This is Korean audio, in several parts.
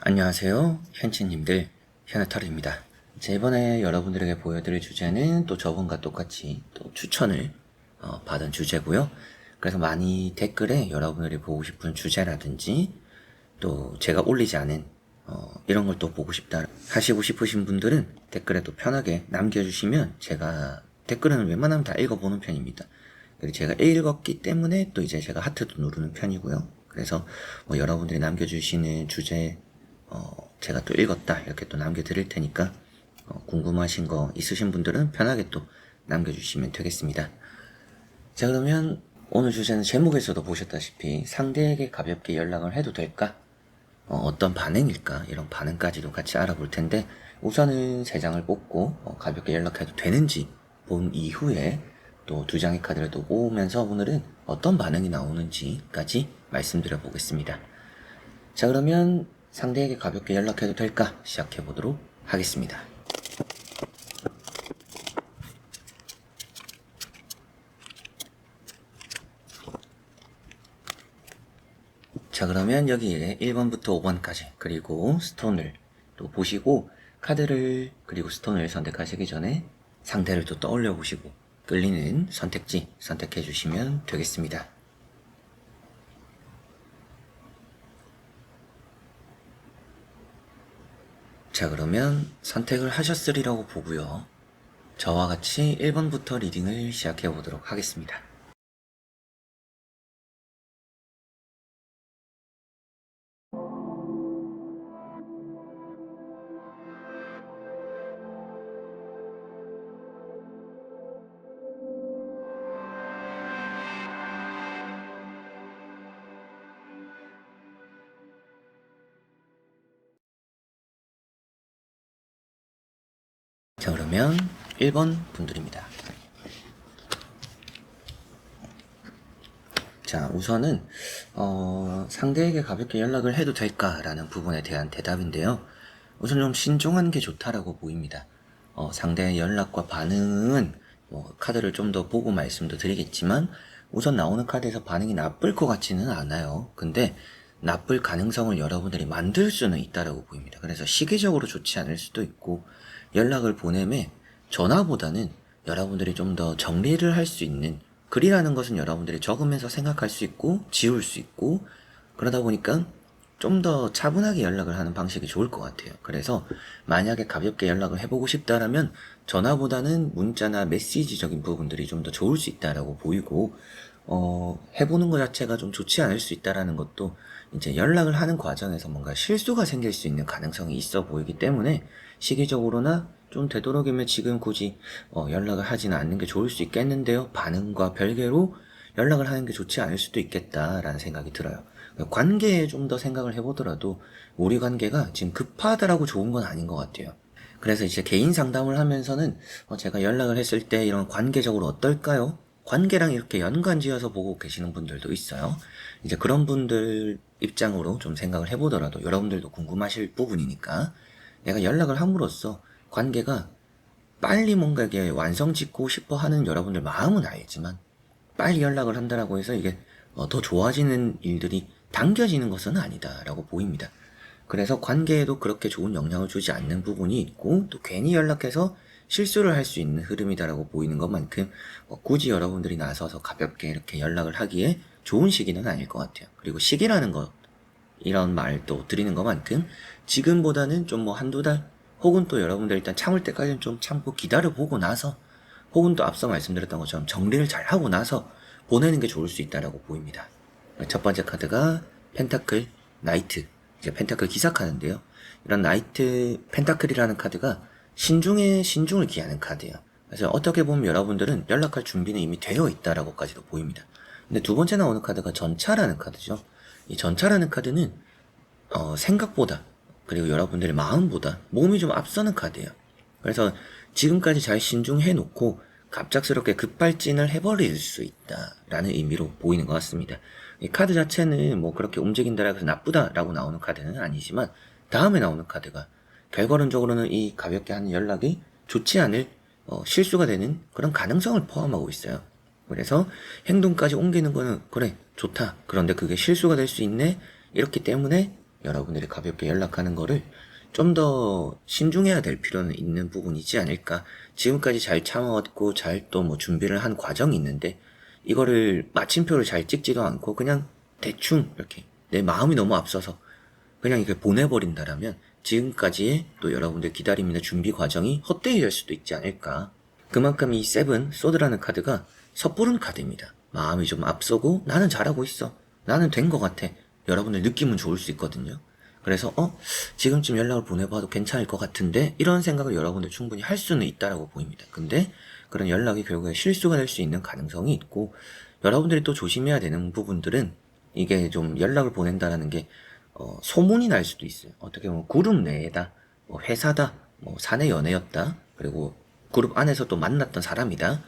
안녕하세요, 현치님들, 현아타르입니다. 자, 이번에 여러분들에게 보여드릴 주제는 또 저번과 똑같이 또 추천을 받은 주제고요. 그래서 많이 댓글에 여러분들이 보고 싶은 주제라든지 또 제가 올리지 않은 이런 걸 또 보고 싶다 하시고 싶으신 분들은 댓글에 또 편하게 남겨주시면 제가 댓글은 웬만하면 다 읽어보는 편입니다. 그리고 제가 읽었기 때문에 또 이제 제가 하트도 누르는 편이고요. 그래서 여러분들이 남겨주시는 주제 제가 또 읽었다 이렇게 또 남겨드릴 테니까 궁금하신 거 있으신 분들은 편하게 또 남겨주시면 되겠습니다. 자, 그러면 오늘 주제는 제목에서도 보셨다시피 상대에게 가볍게 연락을 해도 될까? 어떤 반응일까? 이런 반응까지도 같이 알아볼 텐데 우선은 3장을 뽑고 가볍게 연락해도 되는지 본 이후에 또 2장의 카드를 또 모으면서 오늘은 어떤 반응이 나오는지까지 말씀드려 보겠습니다. 자, 그러면 상대에게 가볍게 연락해도 될까? 시작해 보도록 하겠습니다. 자, 그러면 여기에 1번부터 5번까지 그리고 스톤을 또 보시고 카드를 그리고 스톤을 선택하시기 전에 상대를 또 떠올려 보시고 끌리는 선택지 선택해 주시면 되겠습니다. 자, 그러면 선택을 하셨으리라고 보고요. 저와 같이 1번부터 리딩을 시작해 보도록 하겠습니다. 자, 그러면 1번 분들입니다. 자, 우선은 상대에게 가볍게 연락을 해도 될까라는 부분에 대한 대답인데요. 우선 좀 신중한 게 좋다라고 보입니다. 상대의 연락과 반응은 카드를 좀 더 보고 말씀도 드리겠지만 우선 나오는 카드에서 반응이 나쁠 것 같지는 않아요. 근데 나쁠 가능성을 여러분들이 만들 수는 있다라고 보입니다. 그래서 시기적으로 좋지 않을 수도 있고 연락을 보내매 전화보다는 여러분들이 좀 더 정리를 할 수 있는 글이라는 것은 여러분들이 적으면서 생각할 수 있고 지울 수 있고 그러다 보니까 좀 더 차분하게 연락을 하는 방식이 좋을 것 같아요. 그래서 만약에 가볍게 연락을 해보고 싶다라면 전화보다는 문자나 메시지적인 부분들이 좀 더 좋을 수 있다라고 보이고 해보는 것 자체가 좀 좋지 않을 수 있다라는 것도 이제 연락을 하는 과정에서 뭔가 실수가 생길 수 있는 가능성이 있어 보이기 때문에 시기적으로나 좀 되도록이면 지금 굳이 연락을 하지는 않는 게 좋을 수 있겠는데요. 반응과 별개로 연락을 하는 게 좋지 않을 수도 있겠다라는 생각이 들어요. 관계에 좀 더 생각을 해보더라도 우리 관계가 지금 급하다라고 좋은 건 아닌 것 같아요. 그래서 이제 개인 상담을 하면서는 제가 연락을 했을 때 이런 관계적으로 어떨까요? 관계랑 이렇게 연관지어서 보고 계시는 분들도 있어요. 이제 그런 분들 입장으로 좀 생각을 해보더라도 여러분들도 궁금하실 부분이니까 내가 연락을 함으로써 관계가 빨리 뭔가 이게 완성 짓고 싶어 하는 여러분들 마음은 알지만 빨리 연락을 한다라고 해서 이게 더 좋아지는 일들이 당겨지는 것은 아니다라고 보입니다. 그래서 관계에도 그렇게 좋은 영향을 주지 않는 부분이 있고 또 괜히 연락해서 실수를 할 수 있는 흐름이다라고 보이는 것만큼 굳이 여러분들이 나서서 가볍게 이렇게 연락을 하기에 좋은 시기는 아닐 것 같아요. 그리고 시기라는 것 이런 말도 드리는 것만큼 지금보다는 좀 한두 달 혹은 또 여러분들 일단 참을 때까지는 좀 참고 기다려보고 나서 혹은 또 앞서 말씀드렸던 것처럼 정리를 잘 하고 나서 보내는 게 좋을 수 있다라고 보입니다. 첫 번째 카드가 펜타클 나이트, 이제 펜타클 기사 카드인데요. 이런 나이트 펜타클이라는 카드가 신중을 기하는 카드예요. 그래서 어떻게 보면 여러분들은 연락할 준비는 이미 되어 있다라고까지도 보입니다. 근데 두 번째 나오는 카드가 전차라는 카드죠. 이 전차라는 카드는 생각보다 그리고 여러분들의 마음보다 몸이 좀 앞서는 카드예요. 그래서 지금까지 잘 신중해 놓고 갑작스럽게 급발진을 해버릴 수 있다라는 의미로 보이는 것 같습니다. 이 카드 자체는 뭐 그렇게 움직인다라고 해서 나쁘다라고 나오는 카드는 아니지만 다음에 나오는 카드가 결과론적으로는 이 가볍게 하는 연락이 좋지 않을 실수가 되는 그런 가능성을 포함하고 있어요. 그래서 행동까지 옮기는 거는 그래 좋다. 그런데 그게 실수가 될 수 있네. 이렇기 때문에 여러분들이 가볍게 연락하는 거를 좀 더 신중해야 될 필요는 있는 부분이지 않을까. 지금까지 잘 참아왔고 잘 또 뭐 준비를 한 과정이 있는데 이거를 마침표를 잘 찍지도 않고 그냥 대충 이렇게 내 마음이 너무 앞서서 그냥 이렇게 보내버린다라면 지금까지의 또 여러분들 기다림이나 준비 과정이 헛되이 될 수도 있지 않을까. 그만큼 이 세븐, 소드라는 카드가 섣부른 카드입니다. 마음이 좀 앞서고 나는 잘하고 있어. 나는 된 것 같아. 여러분들 느낌은 좋을 수 있거든요. 그래서 지금쯤 연락을 보내봐도 괜찮을 것 같은데 이런 생각을 여러분들 충분히 할 수는 있다라고 보입니다. 근데 그런 연락이 결국에 실수가 될 수 있는 가능성이 있고 여러분들이 또 조심해야 되는 부분들은 이게 좀 연락을 보낸다라는 게 소문이 날 수도 있어요. 어떻게 보면 그룹 내에다, 뭐 회사다, 뭐 사내 연애였다, 그리고 그룹 안에서 또 만났던 사람이다.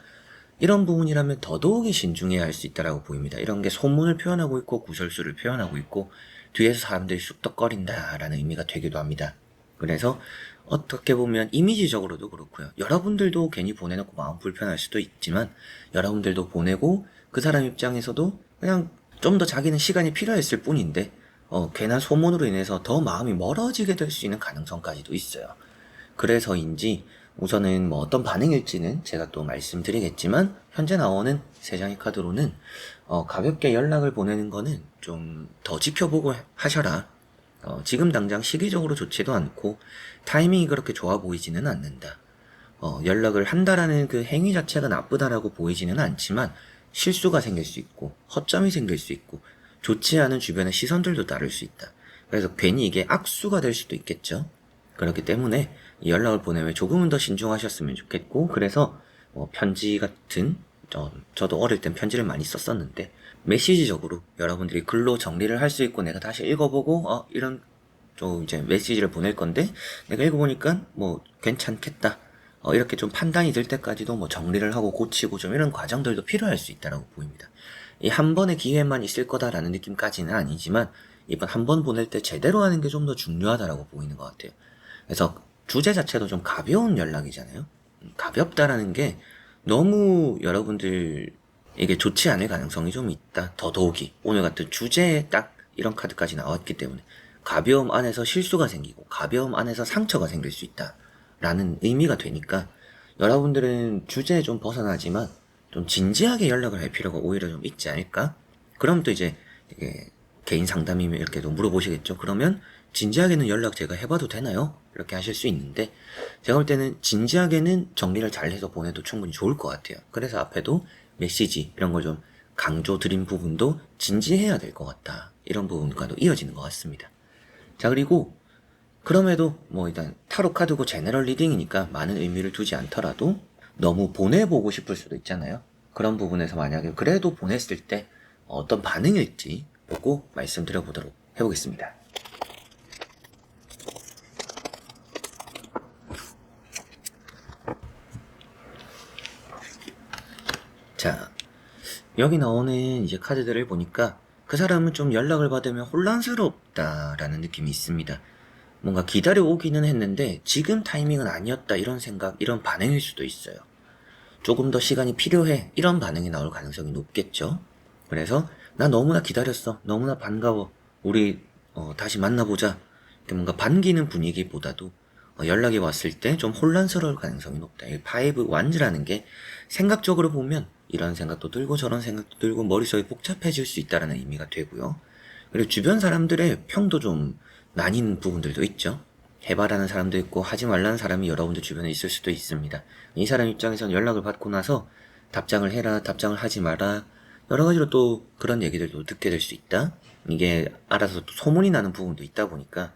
이런 부분이라면 더더욱이 신중해야 할 수 있다라고 보입니다. 이런 게 소문을 표현하고 있고 구설수를 표현하고 있고 뒤에서 사람들이 쑥덕거린다라는 의미가 되기도 합니다. 그래서 어떻게 보면 이미지적으로도 그렇고요. 여러분들도 괜히 보내놓고 마음 불편할 수도 있지만 여러분들도 보내고 그 사람 입장에서도 그냥 좀 더 자기는 시간이 필요했을 뿐인데 괜한 소문으로 인해서 더 마음이 멀어지게 될 수 있는 가능성까지도 있어요. 그래서인지 우선은 뭐 어떤 반응일지는 제가 또 말씀드리겠지만 현재 나오는 세 장의 카드로는 가볍게 연락을 보내는 거는 좀 더 지켜보고 하셔라. 지금 당장 시기적으로 좋지도 않고 타이밍이 그렇게 좋아 보이지는 않는다. 연락을 한다라는 그 행위 자체가 나쁘다라고 보이지는 않지만 실수가 생길 수 있고 허점이 생길 수 있고 좋지 않은 주변의 시선들도 따를 수 있다. 그래서 괜히 이게 악수가 될 수도 있겠죠. 그렇기 때문에 연락을 보내면 조금은 더 신중하셨으면 좋겠고 그래서 편지 같은 저도 어릴 땐 편지를 많이 썼었는데 메시지적으로 여러분들이 글로 정리를 할 수 있고 내가 다시 읽어보고 이런 좀 이제 메시지를 보낼 건데 내가 읽어보니까 뭐 괜찮겠다 이렇게 좀 판단이 들 때까지도 뭐 정리를 하고 고치고 좀 이런 과정들도 필요할 수 있다고 보입니다. 이 한 번의 기회만 있을 거다라는 느낌까지는 아니지만 이번 한 번 보낼 때 제대로 하는 게 좀 더 중요하다라고 보이는 것 같아요. 그래서 주제 자체도 좀 가벼운 연락이잖아요. 가볍다라는 게 너무 여러분들에게 좋지 않을 가능성이 좀 있다. 더더욱이 오늘 같은 주제에 딱 이런 카드까지 나왔기 때문에 가벼움 안에서 실수가 생기고 가벼움 안에서 상처가 생길 수 있다 라는 의미가 되니까 여러분들은 주제에 좀 벗어나지만 좀 진지하게 연락을 할 필요가 오히려 좀 있지 않을까? 그럼 또 이제 이게 개인 상담이면 이렇게 또 물어보시겠죠. 그러면 진지하게는 연락 제가 해봐도 되나요? 이렇게 하실 수 있는데 제가 볼 때는 진지하게는 정리를 잘 해서 보내도 충분히 좋을 것 같아요. 그래서 앞에도 메시지 이런 걸 좀 강조 드린 부분도 진지해야 될 것 같다. 이런 부분과도 이어지는 것 같습니다. 자, 그리고 그럼에도 뭐 일단 타로 카드고 제너럴 리딩이니까 많은 의미를 두지 않더라도 너무 보내보고 싶을 수도 있잖아요. 그런 부분에서 만약에 그래도 보냈을 때 어떤 반응일지 보고 말씀드려보도록 해보겠습니다. 자, 여기 나오는 이제 카드들을 보니까 그 사람은 좀 연락을 받으면 혼란스럽다라는 느낌이 있습니다. 뭔가 기다려오기는 했는데 지금 타이밍은 아니었다 이런 생각, 이런 반응일 수도 있어요. 조금 더 시간이 필요해 이런 반응이 나올 가능성이 높겠죠. 그래서 나 너무나 기다렸어. 너무나 반가워. 우리 다시 만나보자. 이렇게 뭔가 반기는 분위기보다도 연락이 왔을 때 좀 혼란스러울 가능성이 높다. 이 파이브 완즈라는 게 생각적으로 보면 이런 생각도 들고 저런 생각도 들고 머릿속이 복잡해질 수 있다는 의미가 되고요. 그리고 주변 사람들의 평도 좀 나뉜 부분들도 있죠. 해봐라는 사람도 있고 하지 말라는 사람이 여러분들 주변에 있을 수도 있습니다. 이 사람 입장에서는 연락을 받고 나서 답장을 해라, 답장을 하지 마라 여러 가지로 또 그런 얘기들도 듣게 될 수 있다. 이게 알아서 또 소문이 나는 부분도 있다 보니까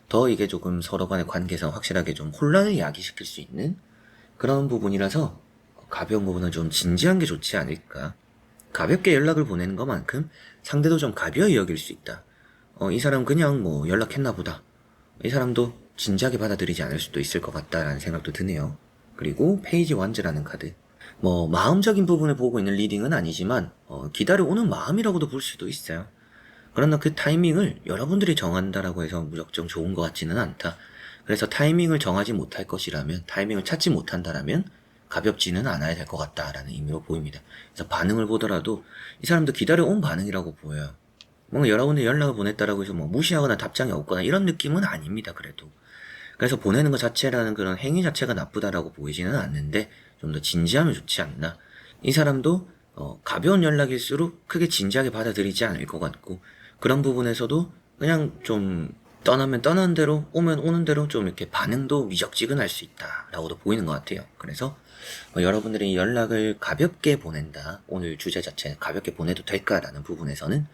더 이게 조금 서로 간의 관계상 확실하게 좀 혼란을 야기시킬 수 있는 그런 부분이라서 가벼운 부분은 좀 진지한 게 좋지 않을까. 가볍게 연락을 보내는 것만큼 상대도 좀 가벼이 여길 수 있다. 이 사람 그냥 뭐 연락했나 보다. 이 사람도 진지하게 받아들이지 않을 수도 있을 것 같다라는 생각도 드네요. 그리고 페이지 완즈라는 카드. 뭐 마음적인 부분을 보고 있는 리딩은 아니지만 기다려오는 마음이라고도 볼 수도 있어요. 그러나 그 타이밍을 여러분들이 정한다라고 해서 무작정 좋은 것 같지는 않다. 그래서 타이밍을 정하지 못할 것이라면, 타이밍을 찾지 못한다라면 가볍지는 않아야 될 것 같다라는 의미로 보입니다. 그래서 반응을 보더라도 이 사람도 기다려온 반응이라고 보여요. 뭔가 여러분들이 연락을 보냈다라고 해서 뭐 무시하거나 답장이 없거나 이런 느낌은 아닙니다. 그래도. 그래서 보내는 것 자체라는 그런 행위 자체가 나쁘다라고 보이지는 않는데 좀 더 진지하면 좋지 않나. 이 사람도 가벼운 연락일수록 크게 진지하게 받아들이지 않을 것 같고, 그런 부분에서도 그냥 좀 떠나면 떠나는 대로 오면 오는 대로 좀 이렇게 반응도 미적지근할 수 있다라고도 보이는 것 같아요. 그래서 여러분들이 연락을 가볍게 보낸다, 오늘 주제 자체 가볍게 보내도 될까라는 부분에서는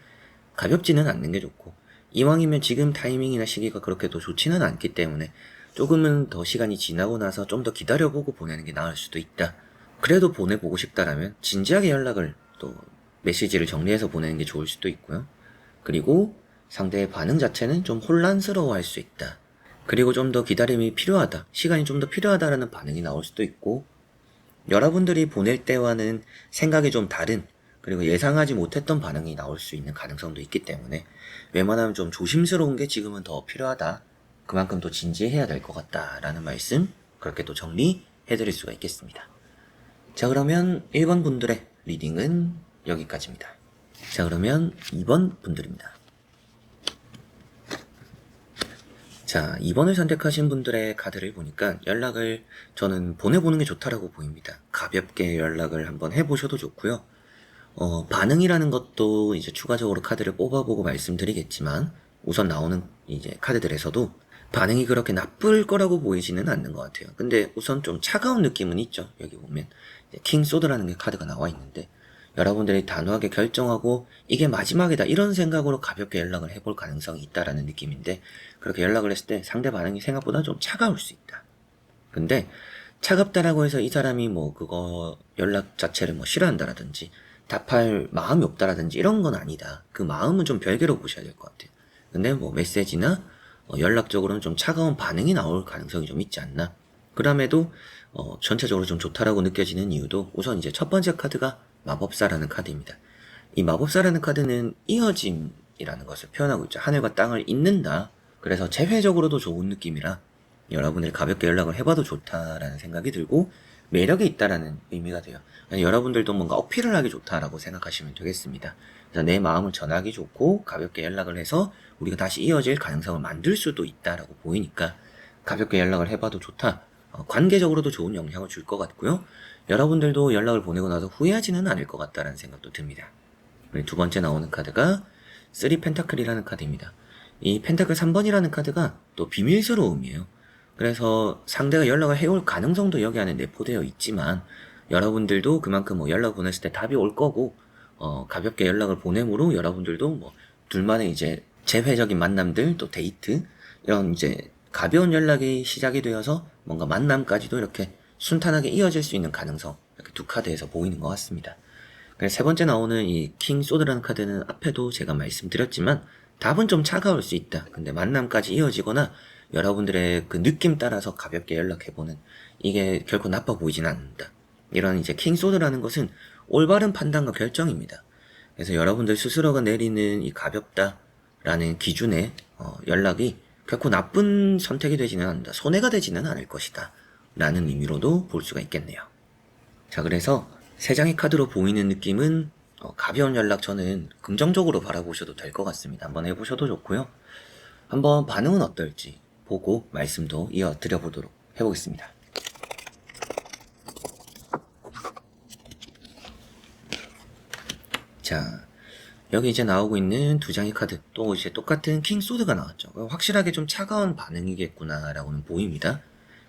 가볍지는 않는 게 좋고, 이왕이면 지금 타이밍이나 시기가 그렇게 또 좋지는 않기 때문에 조금은 더 시간이 지나고 나서 좀 더 기다려보고 보내는 게 나을 수도 있다. 그래도 보내보고 싶다라면 진지하게 연락을 또 메시지를 정리해서 보내는 게 좋을 수도 있고요. 그리고 상대의 반응 자체는 좀 혼란스러워 할 수 있다. 그리고 좀 더 기다림이 필요하다, 시간이 좀 더 필요하다라는 반응이 나올 수도 있고, 여러분들이 보낼 때와는 생각이 좀 다른, 그리고 예상하지 못했던 반응이 나올 수 있는 가능성도 있기 때문에 웬만하면 좀 조심스러운 게 지금은 더 필요하다, 그만큼 또 진지해야 될 것 같다라는 말씀, 그렇게 또 정리해 드릴 수가 있겠습니다. 자, 그러면 1번 분들의 리딩은 여기까지입니다. 자, 그러면 2번 분들입니다. 자, 2번을 선택하신 분들의 카드를 보니까 연락을 저는 보내보는 게 좋다라고 보입니다. 가볍게 연락을 한번 해보셔도 좋고요. 반응이라는 것도 이제 추가적으로 카드를 뽑아보고 말씀드리겠지만, 우선 나오는 이제 카드들에서도 반응이 그렇게 나쁠 거라고 보이지는 않는 것 같아요. 근데 우선 좀 차가운 느낌은 있죠. 여기 보면 킹 소드라는 게 카드가 나와 있는데, 여러분들이 단호하게 결정하고 이게 마지막이다 이런 생각으로 가볍게 연락을 해볼 가능성이 있다라는 느낌인데, 그렇게 연락을 했을 때 상대 반응이 생각보다 좀 차가울 수 있다. 근데 차갑다라고 해서 이 사람이 뭐 그거 연락 자체를 뭐 싫어한다라든지 답할 마음이 없다라든지 이런 건 아니다. 그 마음은 좀 별개로 보셔야 될 것 같아요. 근데 뭐 메시지나 연락적으로는 좀 차가운 반응이 나올 가능성이 좀 있지 않나. 그럼에도 전체적으로 좀 좋다라고 느껴지는 이유도, 우선 이제 첫 번째 카드가 마법사라는 카드입니다. 이 마법사라는 카드는 이어짐이라는 것을 표현하고 있죠. 하늘과 땅을 잇는다. 그래서 재회적으로도 좋은 느낌이라 여러분들이 가볍게 연락을 해봐도 좋다라는 생각이 들고, 매력이 있다라는 의미가 돼요. 여러분들도 뭔가 어필을 하기 좋다라고 생각하시면 되겠습니다. 그래서 내 마음을 전하기 좋고 가볍게 연락을 해서 우리가 다시 이어질 가능성을 만들 수도 있다라고 보이니까 가볍게 연락을 해봐도 좋다. 관계적으로도 좋은 영향을 줄 것 같고요. 여러분들도 연락을 보내고 나서 후회하지는 않을 것 같다라는 생각도 듭니다. 그리고 두 번째 나오는 카드가 3 펜타클이라는 카드입니다. 이 펜타클 3번이라는 카드가 또 비밀스러움이에요. 그래서 상대가 연락을 해올 가능성도 여기 안에 내포되어 있지만, 여러분들도 그만큼 뭐 연락 보냈을 때 답이 올 거고, 가볍게 연락을 보내므로 여러분들도 뭐 둘만의 이제 재회적인 만남들, 또 데이트, 이런 이제 가벼운 연락이 시작이 되어서 뭔가 만남까지도 이렇게 순탄하게 이어질 수 있는 가능성, 이렇게 두 카드에서 보이는 것 같습니다. 그래서 세 번째 나오는 이 킹 소드라는 카드는 앞에도 제가 말씀드렸지만 답은 좀 차가울 수 있다. 근데 만남까지 이어지거나 여러분들의 그 느낌 따라서 가볍게 연락해보는, 이게 결코 나빠 보이진 않는다. 이런 이제 킹 소드라는 것은 올바른 판단과 결정입니다. 그래서 여러분들 스스로가 내리는 이 가볍다라는 기준의 연락이 결코 나쁜 선택이 되지는 않는다. 손해가 되지는 않을 것이다. 라는 의미로도 볼 수가 있겠네요. 자, 그래서 세 장의 카드로 보이는 느낌은 가벼운 연락 저는 긍정적으로 바라보셔도 될 것 같습니다. 한번 해보셔도 좋고요. 한번 반응은 어떨지 보고 말씀도 이어드려보도록 해보겠습니다. 자, 여기 이제 나오고 있는 두 장의 카드, 또 이제 똑같은 킹 소드가 나왔죠. 확실하게 좀 차가운 반응이겠구나 라고는 보입니다.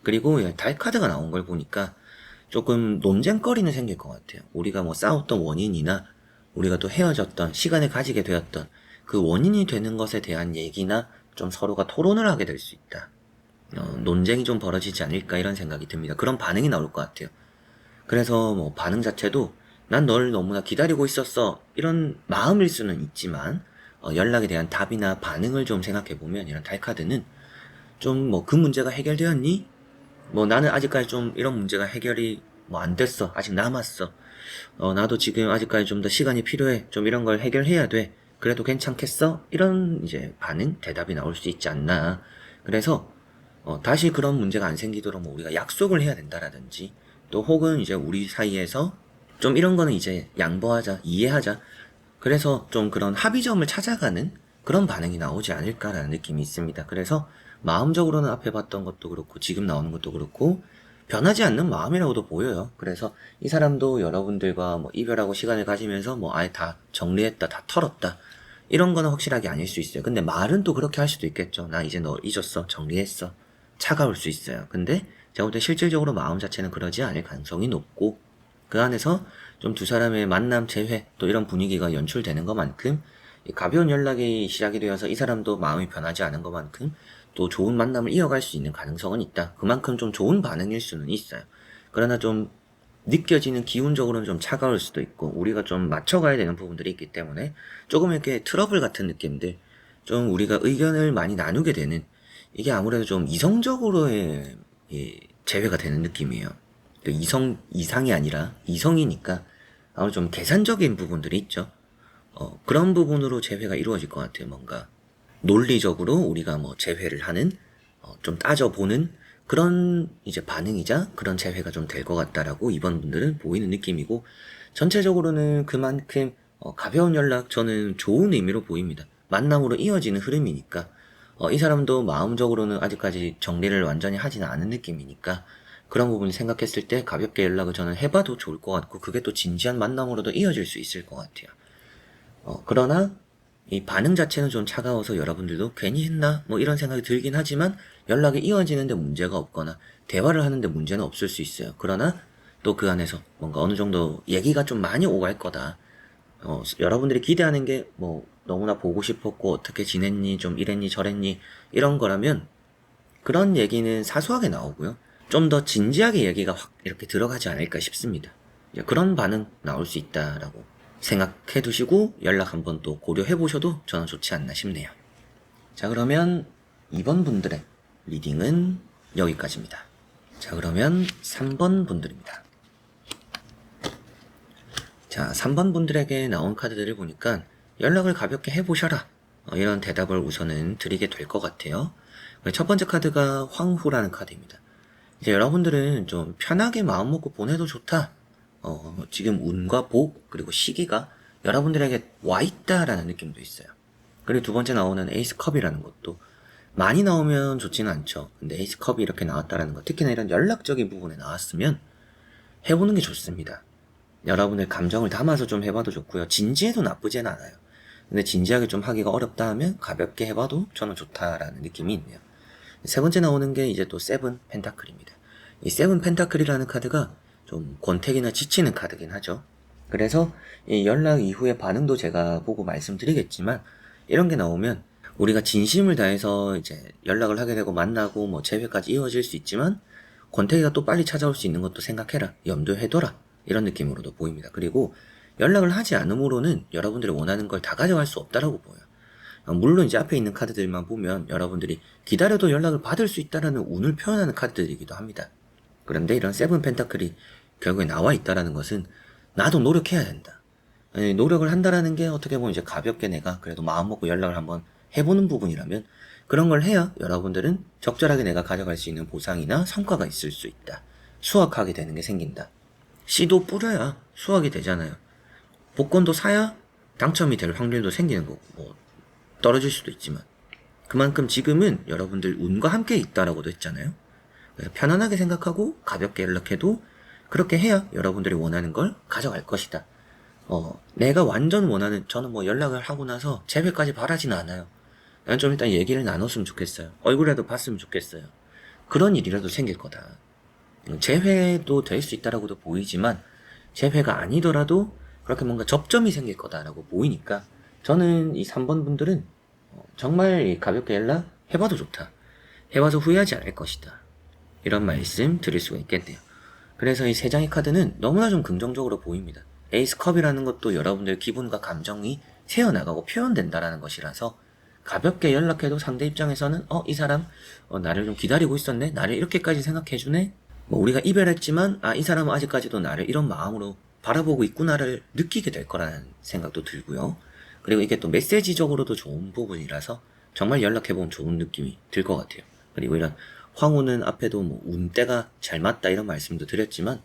그리고 달 카드가 나온 걸 보니까 조금 논쟁거리는 생길 것 같아요. 우리가 뭐 싸웠던 원인이나 우리가 또 헤어졌던, 시간을 가지게 되었던 그 원인이 되는 것에 대한 얘기나 좀 서로가 토론을 하게 될 수 있다. 논쟁이 좀 벌어지지 않을까 이런 생각이 듭니다. 그런 반응이 나올 것 같아요. 그래서 뭐 반응 자체도 난 널 너무나 기다리고 있었어 이런 마음일 수는 있지만, 연락에 대한 답이나 반응을 좀 생각해보면 이런 달카드는 좀 뭐 그 문제가 해결되었니? 뭐 나는 아직까지 좀 이런 문제가 해결이 뭐 안 됐어. 아직 남았어. 나도 지금 아직까지 좀 더 시간이 필요해. 좀 이런 걸 해결해야 돼. 그래도 괜찮겠어? 이런 이제 반응, 대답이 나올 수 있지 않나. 그래서 다시 그런 문제가 안 생기도록 뭐 우리가 약속을 해야 된다라든지, 또 혹은 이제 우리 사이에서 좀 이런 거는 이제 양보하자, 이해하자. 그래서 좀 그런 합의점을 찾아가는 그런 반응이 나오지 않을까라는 느낌이 있습니다. 그래서 마음적으로는 앞에 봤던 것도 그렇고 지금 나오는 것도 그렇고 변하지 않는 마음이라고도 보여요. 그래서 이 사람도 여러분들과 뭐 이별하고 시간을 가지면서 뭐 아예 다 정리했다, 다 털었다, 이런 거는 확실하게 아닐 수 있어요. 근데 말은 또 그렇게 할 수도 있겠죠. 나 이제 너 잊었어, 정리했어. 차가울 수 있어요. 근데 제가 볼 때 실질적으로 마음 자체는 그러지 않을 가능성이 높고, 그 안에서 좀 두 사람의 만남, 재회, 또 이런 분위기가 연출되는 것만큼 가벼운 연락이 시작이 되어서 이 사람도 마음이 변하지 않은 것만큼 또 좋은 만남을 이어갈 수 있는 가능성은 있다. 그만큼 좀 좋은 반응일 수는 있어요. 그러나 좀 느껴지는 기운적으로는 좀 차가울 수도 있고, 우리가 좀 맞춰가야 되는 부분들이 있기 때문에 조금 이렇게 트러블 같은 느낌들, 좀 우리가 의견을 많이 나누게 되는, 이게 아무래도 좀 이성적으로의 재회가 되는 느낌이에요. 이상이 아니라 이성이니까 아무래도 좀 계산적인 부분들이 있죠. 그런 부분으로 재회가 이루어질 것 같아요. 뭔가 논리적으로 우리가 뭐 재회를 하는, 좀 따져보는 그런 이제 반응이자 그런 재회가 좀 될 것 같다라고 이번 분들은 보이는 느낌이고, 전체적으로는 그만큼 가벼운 연락, 저는 좋은 의미로 보입니다. 만남으로 이어지는 흐름이니까, 이 사람도 마음적으로는 아직까지 정리를 완전히 하지는 않은 느낌이니까, 그런 부분 생각했을 때 가볍게 연락을 저는 해봐도 좋을 것 같고, 그게 또 진지한 만남으로도 이어질 수 있을 것 같아요. 그러나 이 반응 자체는 좀 차가워서 여러분들도 괜히 했나 뭐 이런 생각이 들긴 하지만, 연락이 이어지는데 문제가 없거나 대화를 하는데 문제는 없을 수 있어요. 그러나 또 그 안에서 뭔가 어느 정도 얘기가 좀 많이 오갈 거다. 여러분들이 기대하는 게 뭐 너무나 보고 싶었고 어떻게 지냈니, 좀 이랬니 저랬니, 이런 거라면 그런 얘기는 사소하게 나오고요. 좀 더 진지하게 얘기가 확 이렇게 들어가지 않을까 싶습니다. 그런 반응 나올 수 있다라고 생각해 두시고 연락 한번 또 고려해 보셔도 저는 좋지 않나 싶네요. 자, 그러면 2번 분들의 리딩은 여기까지입니다. 자, 그러면 3번 분들입니다. 자, 3번 분들에게 나온 카드들을 보니까 연락을 가볍게 해보셔라, 이런 대답을 우선은 드리게 될 것 같아요. 첫 번째 카드가 황후라는 카드입니다. 이제 여러분들은 좀 편하게 마음 먹고 보내도 좋다. 지금 운과 복, 그리고 시기가 여러분들에게 와있다라는 느낌도 있어요. 그리고 두 번째 나오는 에이스 컵이라는 것도 많이 나오면 좋지는 않죠. 근데 에이스 컵이 이렇게 나왔다라는 것, 특히나 이런 연락적인 부분에 나왔으면 해보는 게 좋습니다. 여러분의 감정을 담아서 좀 해봐도 좋고요. 진지해도 나쁘진 않아요. 근데 진지하게 좀 하기가 어렵다 하면 가볍게 해봐도 저는 좋다라는 느낌이 있네요. 세 번째 나오는 게 이제 또 세븐 펜타클입니다. 이 세븐 펜타클이라는 카드가 좀 권태기나 지치는 카드긴 하죠. 그래서 이 연락 이후의 반응도 제가 보고 말씀드리겠지만, 이런 게 나오면 우리가 진심을 다해서 이제 연락을 하게 되고 만나고 뭐 재회까지 이어질 수 있지만, 권태기가 또 빨리 찾아올 수 있는 것도 생각해라, 염두해둬라, 이런 느낌으로도 보입니다. 그리고 연락을 하지 않음으로는 여러분들이 원하는 걸 다 가져갈 수 없다라고 보여요. 물론 이제 앞에 있는 카드들만 보면 여러분들이 기다려도 연락을 받을 수 있다라는 운을 표현하는 카드들이기도 합니다. 그런데 이런 세븐 펜타클이 결국에 나와 있다라는 것은 나도 노력해야 된다. 아니, 노력을 한다라는 게 어떻게 보면 이제 가볍게 내가 그래도 마음 먹고 연락을 한번 해보는 부분이라면, 그런 걸 해야 여러분들은 적절하게 내가 가져갈 수 있는 보상이나 성과가 있을 수 있다. 수확하게 되는 게 생긴다. 씨도 뿌려야 수확이 되잖아요. 복권도 사야 당첨이 될 확률도 생기는 거고, 뭐 떨어질 수도 있지만 그만큼 지금은 여러분들 운과 함께 있다라고도 했잖아요. 편안하게 생각하고 가볍게 연락해도 그렇게 해야 여러분들이 원하는 걸 가져갈 것이다. 내가 완전 원하는, 저는 뭐 연락을 하고 나서 재회까지 바라지는 않아요. 난 좀 일단 얘기를 나눴으면 좋겠어요. 얼굴이라도 봤으면 좋겠어요. 그런 일이라도 생길 거다. 재회도 될 수 있다라고도 보이지만, 재회가 아니더라도 그렇게 뭔가 접점이 생길 거다라고 보이니까, 저는 이 3번 분들은 정말 가볍게 연락 해봐도 좋다. 해봐서 후회하지 않을 것이다. 이런 말씀 드릴 수가 있겠네요. 그래서 이 세 장의 카드는 너무나 좀 긍정적으로 보입니다. 에이스 컵이라는 것도 여러분들 기분과 감정이 새어나가고 표현된다라는 것이라서, 가볍게 연락해도 상대 입장에서는 이 사람 나를 좀 기다리고 있었네, 나를 이렇게까지 생각해주네, 뭐 우리가 이별했지만 이 사람은 아직까지도 나를 이런 마음으로 바라보고 있구나를 느끼게 될 거라는 생각도 들고요. 그리고 이게 또 메시지적으로도 좋은 부분이라서 정말 연락해보면 좋은 느낌이 들 것 같아요. 그리고 이런 황후는 앞에도 뭐 운때가 잘 맞다 이런 말씀도 드렸지만,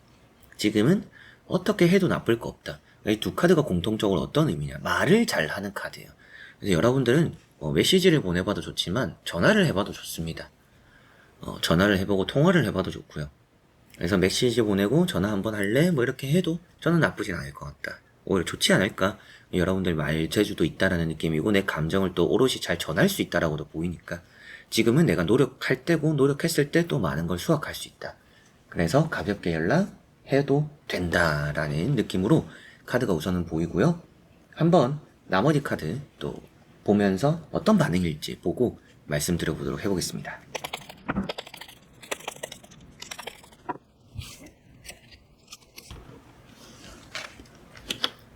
지금은 어떻게 해도 나쁠 거 없다. 이 두 카드가 공통적으로 어떤 의미냐? 말을 잘하는 카드예요. 그래서 여러분들은 메시지를 보내봐도 좋지만 전화를 해봐도 좋습니다. 전화를 해보고 통화를 해봐도 좋고요. 그래서 메시지 보내고 전화 한번 할래? 뭐 이렇게 해도 저는 나쁘진 않을 것 같다. 오히려 좋지 않을까? 여러분들 말 재주도 있다라는 느낌이고 내 감정을 또 오롯이 잘 전할 수 있다라고도 보이니까 지금은 내가 노력할 때고 노력했을 때 또 많은 걸 수확할 수 있다. 그래서 가볍게 연락해도 된다라는 느낌으로 카드가 우선은 보이고요. 한번 나머지 카드 또 보면서 어떤 반응일지 보고 말씀드려보도록 해보겠습니다.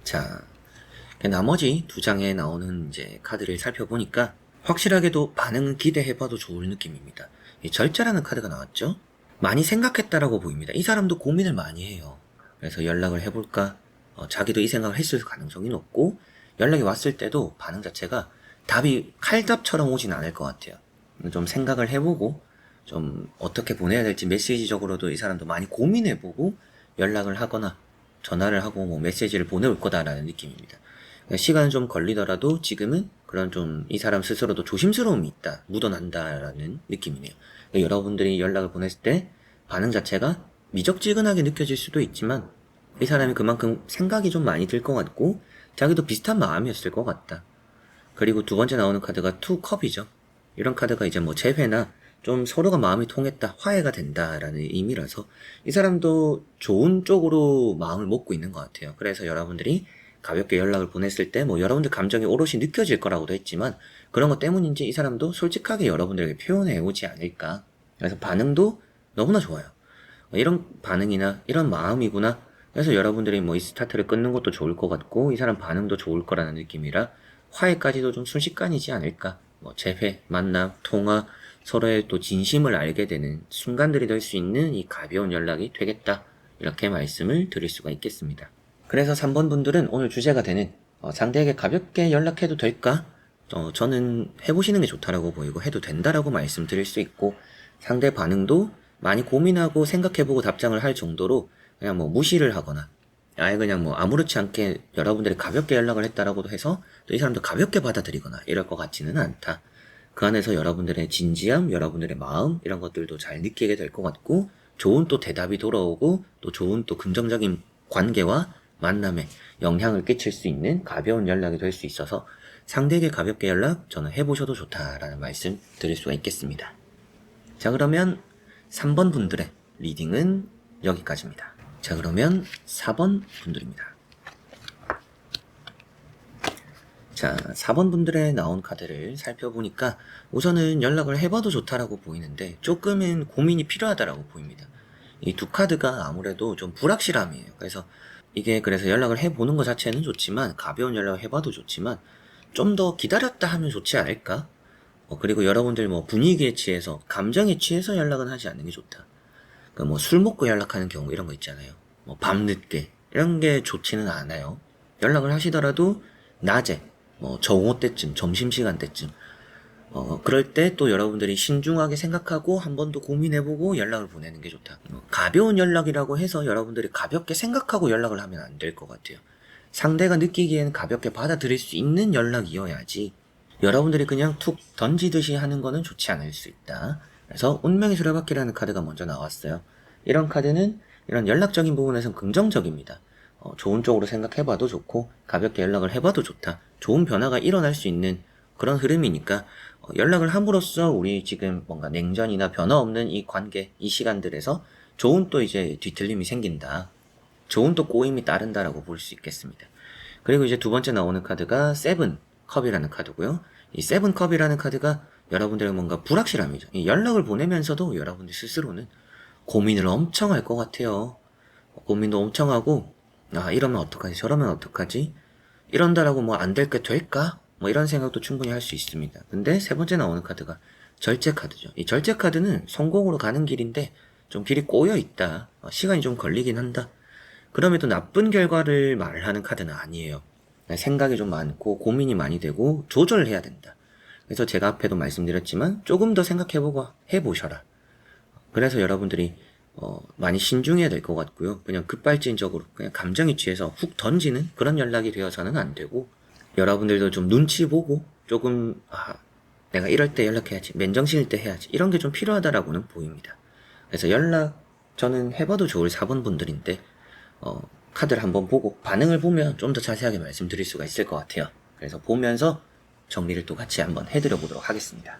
자, 나머지 두 장에 나오는 이제 카드를 살펴보니까 확실하게도 반응은 기대해봐도 좋을 느낌입니다. 이 절제라는 카드가 나왔죠? 많이 생각했다라고 보입니다. 이 사람도 고민을 많이 해요. 그래서 연락을 해볼까? 자기도 이 생각을 했을 가능성이 높고 연락이 왔을 때도 반응 자체가 답이 칼답처럼 오진 않을 것 같아요. 좀 생각을 해보고 좀 어떻게 보내야 될지 메시지적으로도 이 사람도 많이 고민해보고 연락을 하거나 전화를 하고 뭐 메시지를 보내올 거다라는 느낌입니다. 시간은 좀 걸리더라도 지금은 그런 좀 이 사람 스스로도 조심스러움이 있다, 묻어난다라는 느낌이네요. 여러분들이 연락을 보냈을 때 반응 자체가 미적지근하게 느껴질 수도 있지만 이 사람이 그만큼 생각이 좀 많이 들 것 같고 자기도 비슷한 마음이었을 것 같다. 그리고 두 번째 나오는 카드가 투 컵이죠. 이런 카드가 이제 뭐 재회나 좀 서로가 마음이 통했다, 화해가 된다라는 의미라서 이 사람도 좋은 쪽으로 마음을 먹고 있는 것 같아요. 그래서 여러분들이 가볍게 연락을 보냈을 때 뭐 여러분들 감정이 오롯이 느껴질 거라고도 했지만 그런 것 때문인지 이 사람도 솔직하게 여러분들에게 표현해 오지 않을까. 그래서 반응도 너무나 좋아요. 이런 반응이나 이런 마음이구나. 그래서 여러분들이 뭐 이 스타트를 끊는 것도 좋을 것 같고 이 사람 반응도 좋을 거라는 느낌이라 화해까지도 좀 순식간이지 않을까. 뭐 재회, 만남, 통화, 서로의 또 진심을 알게 되는 순간들이 될 수 있는 이 가벼운 연락이 되겠다. 이렇게 말씀을 드릴 수가 있겠습니다. 그래서 3번 분들은 오늘 주제가 되는 상대에게 가볍게 연락해도 될까? 저는 해보시는 게 좋다라고 보이고 해도 된다라고 말씀드릴 수 있고 상대 반응도 많이 고민하고 생각해보고 답장을 할 정도로 그냥 뭐 무시를 하거나 아예 그냥 뭐 아무렇지 않게 여러분들이 가볍게 연락을 했다라고도 해서 또 이 사람도 가볍게 받아들이거나 이럴 것 같지는 않다. 그 안에서 여러분들의 진지함, 여러분들의 마음 이런 것들도 잘 느끼게 될 것 같고 좋은 또 대답이 돌아오고 또 좋은 또 긍정적인 관계와 만남에 영향을 끼칠 수 있는 가벼운 연락이 될 수 있어서 상대에게 가볍게 연락 저는 해보셔도 좋다라는 말씀 드릴 수가 있겠습니다. 자, 그러면 3번 분들의 리딩은 여기까지입니다. 자, 그러면 4번 분들입니다. 자, 4번 분들의 나온 카드를 살펴보니까 우선은 연락을 해봐도 좋다라고 보이는데 조금은 고민이 필요하다라고 보입니다. 이 두 카드가 아무래도 좀 불확실함이에요. 그래서 연락을 해보는 것 자체는 좋지만 가벼운 연락을 해봐도 좋지만 좀 더 기다렸다 하면 좋지 않을까? 그리고 여러분들 뭐 분위기에 취해서 감정에 취해서 연락은 하지 않는 게 좋다. 그러니까 뭐 술 먹고 연락하는 경우 이런 거 있잖아요. 뭐 밤늦게 이런 게 좋지는 않아요. 연락을 하시더라도 낮에 뭐 정오 때쯤, 점심시간 때쯤 그럴 때 또 여러분들이 신중하게 생각하고 한 번 더 고민해보고 연락을 보내는 게 좋다. 가벼운 연락이라고 해서 여러분들이 가볍게 생각하고 연락을 하면 안 될 것 같아요. 상대가 느끼기에는 가볍게 받아들일 수 있는 연락이어야지 여러분들이 그냥 툭 던지듯이 하는 거는 좋지 않을 수 있다. 그래서 운명의 수레바퀴라는 카드가 먼저 나왔어요. 이런 카드는 이런 연락적인 부분에서는 긍정적입니다. 좋은 쪽으로 생각해봐도 좋고 가볍게 연락을 해봐도 좋다. 좋은 변화가 일어날 수 있는 그런 흐름이니까 연락을 함으로써 우리 지금 뭔가 냉전이나 변화 없는 이 관계, 이 시간들에서 좋은 또 이제 뒤틀림이 생긴다. 좋은 또 꼬임이 따른다라고 볼 수 있겠습니다. 그리고 이제 두 번째 나오는 카드가 세븐 컵이라는 카드고요. 이 세븐 컵이라는 카드가 여러분들의 뭔가 불확실함이죠. 이 연락을 보내면서도 여러분들 스스로는 고민을 엄청 할 것 같아요. 고민도 엄청 하고 이러면 어떡하지 저러면 어떡하지 이런다라고 뭐 안 될 게 될까 뭐 이런 생각도 충분히 할 수 있습니다. 근데 세 번째 나오는 카드가 절제 카드죠. 이 절제 카드는 성공으로 가는 길인데 좀 길이 꼬여 있다. 시간이 좀 걸리긴 한다. 그럼에도 나쁜 결과를 말하는 카드는 아니에요. 생각이 좀 많고 고민이 많이 되고 조절을 해야 된다. 그래서 제가 앞에도 말씀드렸지만 조금 더 생각해보고 해보셔라. 그래서 여러분들이 많이 신중해야 될 것 같고요. 그냥 급발진적으로 그냥 감정이 취해서 훅 던지는 그런 연락이 되어서는 안 되고, 여러분들도 좀 눈치 보고 조금 내가 이럴 때 연락해야지, 맨정신일 때 해야지, 이런 게 좀 필요하다라고는 보입니다. 그래서 연락 저는 해봐도 좋을 4번 분들인데 카드를 한번 보고 반응을 보면 좀 더 자세하게 말씀드릴 수가 있을 것 같아요. 그래서 보면서 정리를 또 같이 한번 해드려 보도록 하겠습니다.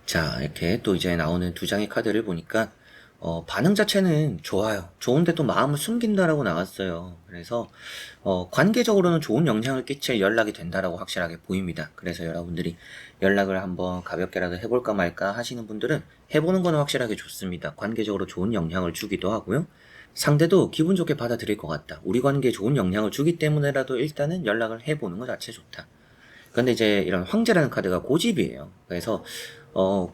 자, 이렇게 또 이제 나오는 두 장의 카드를 보니까 반응 자체는 좋아요. 좋은데 또 마음을 숨긴다라고 나왔어요. 그래서 관계적으로는 좋은 영향을 끼칠 연락이 된다라고 확실하게 보입니다. 그래서 여러분들이 연락을 한번 가볍게라도 해볼까 말까 하시는 분들은 해보는 건 확실하게 좋습니다. 관계적으로 좋은 영향을 주기도 하고요. 상대도 기분 좋게 받아들일 것 같다. 우리 관계에 좋은 영향을 주기 때문에라도 일단은 연락을 해보는 것 자체 좋다. 근데 이제 이런 황제라는 카드가 고집이에요. 그래서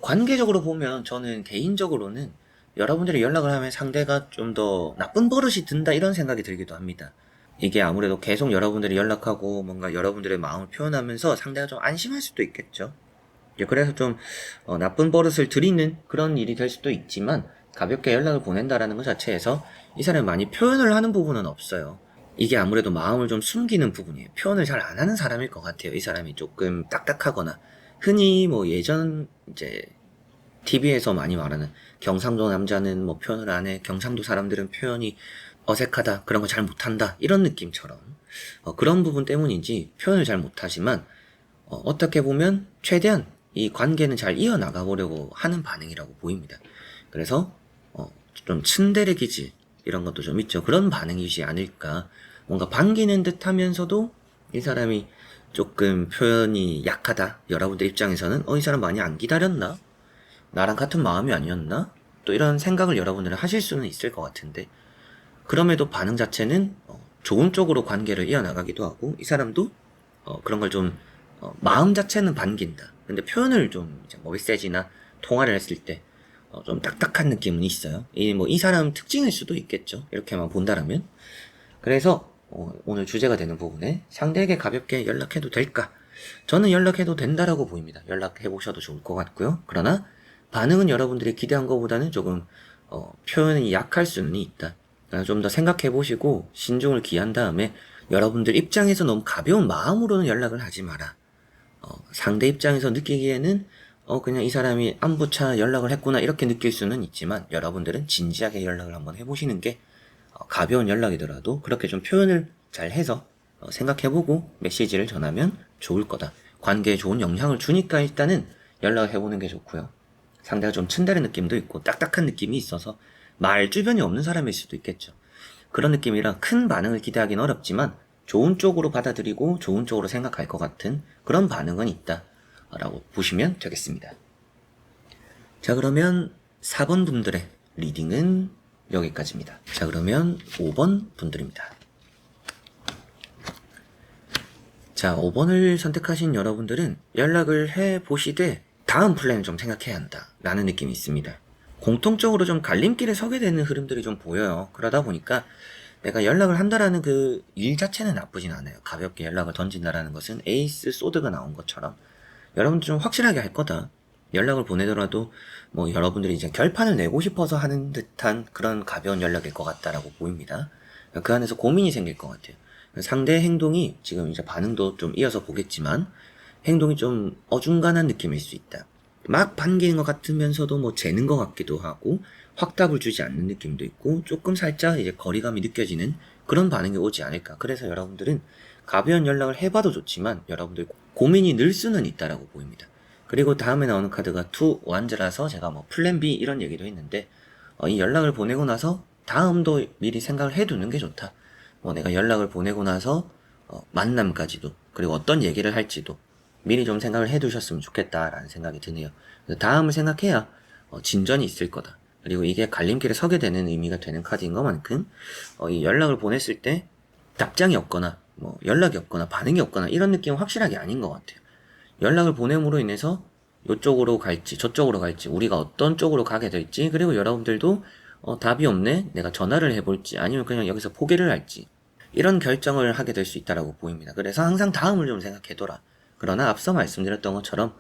관계적으로 보면 저는 개인적으로는 여러분들이 연락을 하면 상대가 좀 더 나쁜 버릇이 든다 이런 생각이 들기도 합니다. 이게 아무래도 계속 여러분들이 연락하고 뭔가 여러분들의 마음을 표현하면서 상대가 좀 안심할 수도 있겠죠. 그래서 좀 나쁜 버릇을 들이는 그런 일이 될 수도 있지만 가볍게 연락을 보낸다라는 것 자체에서 이 사람이 많이 표현을 하는 부분은 없어요. 이게 아무래도 마음을 좀 숨기는 부분이에요. 표현을 잘 안 하는 사람일 것 같아요. 이 사람이 조금 딱딱하거나 흔히 뭐 예전 이제 TV에서 많이 말하는 경상도 남자는 뭐 표현을 안 해, 경상도 사람들은 표현이 어색하다, 그런 거 잘 못한다 이런 느낌처럼 그런 부분 때문인지 표현을 잘 못하지만 어떻게 보면 최대한 이 관계는 잘 이어나가 보려고 하는 반응이라고 보입니다. 그래서 좀 츤데레 기질 이런 것도 좀 있죠. 그런 반응이지 않을까. 뭔가 반기는 듯 하면서도 이 사람이 조금 표현이 약하다. 여러분들 입장에서는 이 사람 많이 안 기다렸나? 나랑 같은 마음이 아니었나? 또 이런 생각을 여러분들은 하실 수는 있을 것 같은데, 그럼에도 반응 자체는 좋은 쪽으로 관계를 이어나가기도 하고, 이 사람도 그런 걸 좀 마음 자체는 반긴다. 근데 표현을 좀 이제 뭐 메시지나 통화를 했을 때 좀 딱딱한 느낌은 있어요. 이 사람 특징일 수도 있겠죠. 이렇게만 본다라면. 그래서 오늘 주제가 되는 부분에 상대에게 가볍게 연락해도 될까? 저는 연락해도 된다라고 보입니다. 연락해보셔도 좋을 것 같고요. 그러나 반응은 여러분들이 기대한 것보다는 조금 표현이 약할 수는 있다. 좀 더 생각해보시고 신중을 기한 다음에 여러분들 입장에서 너무 가벼운 마음으로는 연락을 하지 마라. 상대 입장에서 느끼기에는 그냥 이 사람이 안부차 연락을 했구나 이렇게 느낄 수는 있지만 여러분들은 진지하게 연락을 한번 해보시는 게 가벼운 연락이더라도 그렇게 좀 표현을 잘 해서 생각해보고 메시지를 전하면 좋을 거다. 관계에 좋은 영향을 주니까 일단은 연락을 해보는 게 좋고요. 상대가 좀 츤데레 느낌도 있고 딱딱한 느낌이 있어서 말 주변이 없는 사람일 수도 있겠죠. 그런 느낌이라 큰 반응을 기대하기는 어렵지만 좋은 쪽으로 받아들이고 좋은 쪽으로 생각할 것 같은 그런 반응은 있다 라고 보시면 되겠습니다. 자, 그러면 4번 분들의 리딩은 여기까지입니다. 자, 그러면 5번 분들입니다. 자, 5번을 선택하신 여러분들은 연락을 해보시되 다음 플랜을 좀 생각해야 한다 라는 느낌이 있습니다. 공통적으로 좀 갈림길에 서게 되는 흐름들이 좀 보여요. 그러다 보니까 내가 연락을 한다라는 그 일 자체는 나쁘진 않아요. 가볍게 연락을 던진다라는 것은 에이스 소드가 나온 것처럼 여러분들 좀 확실하게 할 거다. 연락을 보내더라도 뭐 여러분들이 이제 결판을 내고 싶어서 하는 듯한 그런 가벼운 연락일 것 같다라고 보입니다. 그 안에서 고민이 생길 것 같아요. 상대의 행동이 지금 이제 반응도 좀 이어서 보겠지만 행동이 좀 어중간한 느낌일 수 있다. 막 반기는 것 같으면서도 뭐 재는 것 같기도 하고 확답을 주지 않는 느낌도 있고 조금 살짝 이제 거리감이 느껴지는 그런 반응이 오지 않을까. 그래서 여러분들은 가벼운 연락을 해봐도 좋지만 여러분들 고민이 늘 수는 있다라고 보입니다. 그리고 다음에 나오는 카드가 투 완즈라서 제가 뭐 플랜 B 이런 얘기도 했는데 이 연락을 보내고 나서 다음도 미리 생각을 해두는 게 좋다. 내가 연락을 보내고 나서 만남까지도 그리고 어떤 얘기를 할지도 미리 좀 생각을 해두셨으면 좋겠다라는 생각이 드네요. 다음을 생각해야 진전이 있을 거다. 그리고 이게 갈림길에 서게 되는 의미가 되는 카드인 것만큼 이 연락을 보냈을 때 답장이 없거나 뭐 연락이 없거나 반응이 없거나 이런 느낌은 확실하게 아닌 것 같아요. 연락을 보냄으로 인해서 이쪽으로 갈지 저쪽으로 갈지 우리가 어떤 쪽으로 가게 될지 그리고 여러분들도 답이 없네 내가 전화를 해볼지 아니면 그냥 여기서 포기를 할지 이런 결정을 하게 될 수 있다라고 보입니다. 그래서 항상 다음을 좀 생각해둬라 그러나 앞서 말씀드렸던 것처럼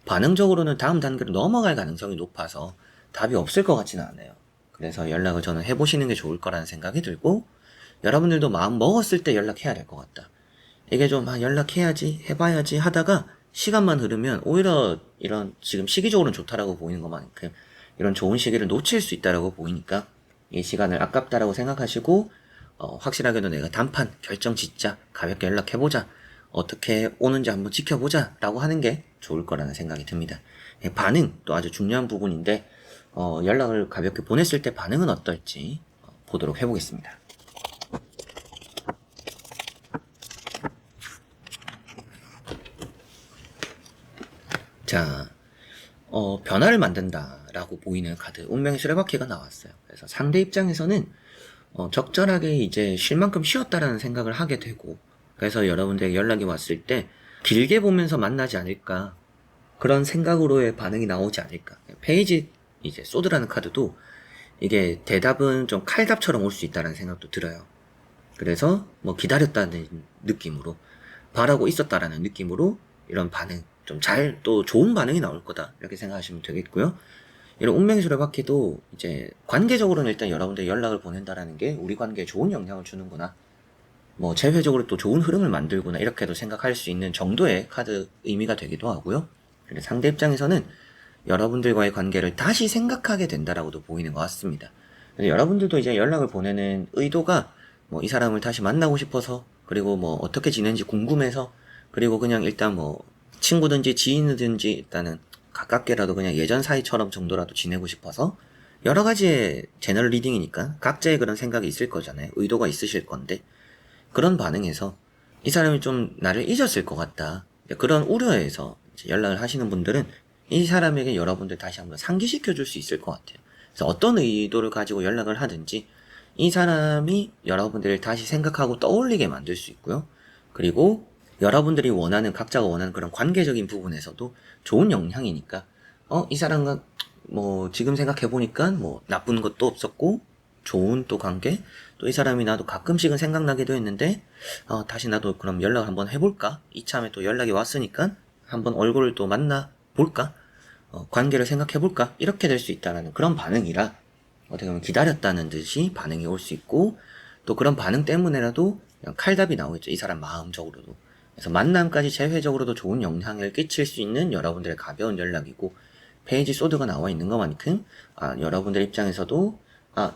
반응적으로는 다음 단계로 넘어갈 가능성이 높아서 답이 없을 것 같지는 않아요. 그래서 연락을 저는 해보시는 게 좋을 거라는 생각이 들고, 여러분들도 마음 먹었을 때 연락해야 될 것 같다. 이게 좀 연락해야지 해봐야지 하다가 시간만 흐르면 오히려 이런 지금 시기적으로는 좋다라고 보이는 것만큼 이런 좋은 시기를 놓칠 수 있다라고 보이니까 이 시간을 아깝다라고 생각하시고 확실하게도 내가 단판 결정 짓자, 가볍게 연락해보자, 어떻게 오는지 한번 지켜보자 라고 하는 게 좋을 거라는 생각이 듭니다. 반응 또 아주 중요한 부분인데 연락을 가볍게 보냈을 때 반응은 어떨지 보도록 해보겠습니다. 자, 변화를 만든다라고 보이는 카드, 운명의 수레바퀴가 나왔어요. 그래서 상대 입장에서는 적절하게 이제 쉴 만큼 쉬었다라는 생각을 하게 되고, 그래서 여러분들에게 연락이 왔을 때 길게 보면서 만나지 않을까, 그런 생각으로의 반응이 나오지 않을까. 페이지 이제 소드라는 카드도 이게 대답은 좀 칼답처럼 올 수 있다는 생각도 들어요. 그래서 뭐 기다렸다는 느낌으로, 바라고 있었다라는 느낌으로 이런 반응, 좀 또 좋은 반응이 나올 거다 이렇게 생각하시면 되겠고요. 이런 운명의 수레바퀴도 이제 관계적으로는 일단 여러분들 연락을 보낸다라는 게 우리 관계에 좋은 영향을 주는구나, 뭐 재회적으로 또 좋은 흐름을 만들구나, 이렇게도 생각할 수 있는 정도의 카드 의미가 되기도 하고요. 상대 입장에서는 여러분들과의 관계를 다시 생각하게 된다라고도 보이는 것 같습니다. 여러분들도 이제 연락을 보내는 의도가 뭐 이 사람을 다시 만나고 싶어서, 그리고 뭐 어떻게 지내는지 궁금해서, 그리고 그냥 일단 뭐 친구든지 지인이든지 일단은 가깝게라도 그냥 예전 사이처럼 정도라도 지내고 싶어서, 여러 가지의 채널 리딩이니까 각자의 그런 생각이 있을 거잖아요. 의도가 있으실 건데, 그런 반응에서 이 사람이 좀 나를 잊었을 것 같다, 그런 우려에서 연락을 하시는 분들은 이 사람에게 여러분들 다시 한번 상기시켜 줄 수 있을 것 같아요. 그래서 어떤 의도를 가지고 연락을 하든지 이 사람이 여러분들을 다시 생각하고 떠올리게 만들 수 있고요. 그리고 여러분들이 원하는, 각자가 원하는 그런 관계적인 부분에서도 좋은 영향이니까, 이 사람과 뭐 지금 생각해보니까 뭐 나쁜 것도 없었고 좋은 또 관계, 또 이 사람이 나도 가끔씩은 생각나기도 했는데 다시 나도 그럼 연락을 한번 해볼까, 이참에 또 연락이 왔으니까 한번 얼굴을 또 만나볼까, 관계를 생각해볼까, 이렇게 될 수 있다는 그런 반응이라, 어떻게 보면 기다렸다는 듯이 반응이 올 수 있고, 또 그런 반응 때문에라도 그냥 칼답이 나오겠죠. 이 사람 마음적으로도. 그래서 만남까지 재회적으로도 좋은 영향을 끼칠 수 있는 여러분들의 가벼운 연락이고, 페이지 소드가 나와 있는 것만큼 여러분들 입장에서도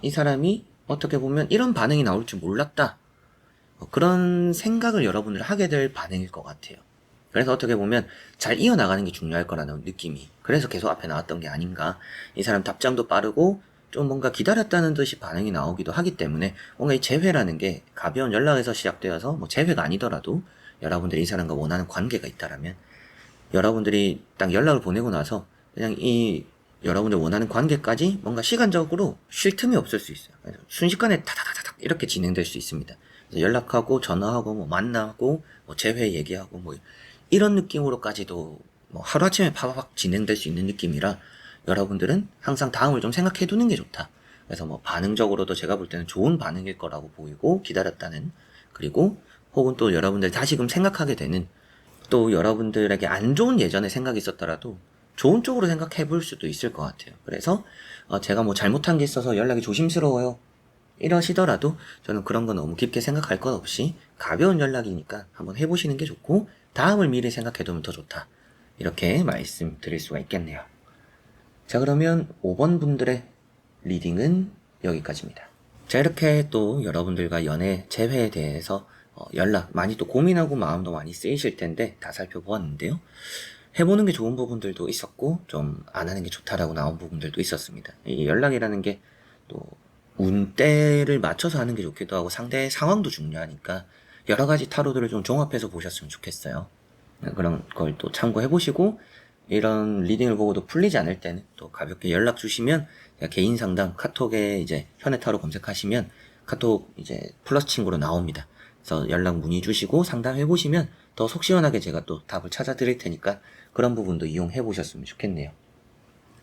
이 사람이 어떻게 보면 이런 반응이 나올 줄 몰랐다, 그런 생각을 여러분들 하게 될 반응일 것 같아요. 그래서 어떻게 보면 잘 이어나가는 게 중요할 거라는 느낌이, 그래서 계속 앞에 나왔던 게 아닌가. 이 사람 답장도 빠르고 좀 뭔가 기다렸다는 듯이 반응이 나오기도 하기 때문에, 뭔가 이 재회라는 게 가벼운 연락에서 시작되어서 뭐 재회가 아니더라도 여러분들이 이 사람과 원하는 관계가 있다라면, 여러분들이 딱 연락을 보내고 나서 그냥 이 여러분들 원하는 관계까지 뭔가 시간적으로 쉴 틈이 없을 수 있어요. 그래서 순식간에 타다다닥 이렇게 진행될 수 있습니다. 그래서 연락하고 전화하고 뭐 만나고 뭐 재회 얘기하고 뭐 이런 느낌으로까지도 뭐 하루아침에 파바박 진행될 수 있는 느낌이라, 여러분들은 항상 다음을 좀 생각해 두는 게 좋다. 그래서 뭐 반응적으로도 제가 볼 때는 좋은 반응일 거라고 보이고, 기다렸다는, 그리고 혹은 또 여러분들 다시금 생각하게 되는, 또 여러분들에게 안 좋은 예전에 생각이 있었더라도 좋은 쪽으로 생각해 볼 수도 있을 것 같아요. 그래서 제가 뭐 잘못한 게 있어서 연락이 조심스러워요 이러시더라도 저는 그런 거 너무 깊게 생각할 것 없이 가벼운 연락이니까 한번 해보시는 게 좋고, 다음을 미리 생각해두면 더 좋다, 이렇게 말씀드릴 수가 있겠네요. 자, 그러면 5번 분들의 리딩은 여기까지입니다. 자, 이렇게 또 여러분들과 연애 재회에 대해서 연락 많이 또 고민하고 마음도 많이 쓰이실 텐데 다 살펴보았는데요. 해보는 게 좋은 부분들도 있었고 좀 안 하는 게 좋다라고 나온 부분들도 있었습니다. 이 연락이라는 게 또 운때를 맞춰서 하는 게 좋기도 하고 상대의 상황도 중요하니까 여러 가지 타로들을 좀 종합해서 보셨으면 좋겠어요. 그런 걸 또 참고해 보시고, 이런 리딩을 보고도 풀리지 않을 때는 또 가볍게 연락 주시면 개인 상담 카톡에 이제 현해 타로 검색하시면 카톡 이제 플러스 친구로 나옵니다. 그래서 연락 문의 주시고 상담해 보시면 더 속 시원하게 제가 또 답을 찾아 드릴 테니까 그런 부분도 이용해 보셨으면 좋겠네요.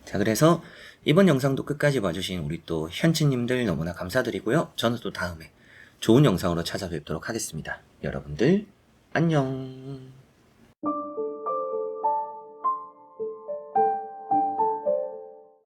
자, 그래서 이번 영상도 끝까지 봐주신 우리 또 현치님들 너무나 감사드리고요. 저는 또 다음에 좋은 영상으로 찾아뵙도록 하겠습니다. 여러분들 안녕.